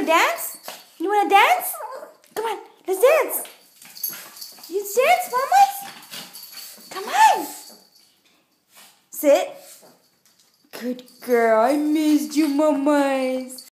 dance? You wanna dance? Come on, let's dance. Let's dance, mamas. Come on. Sit. Good girl. I missed you, mamas.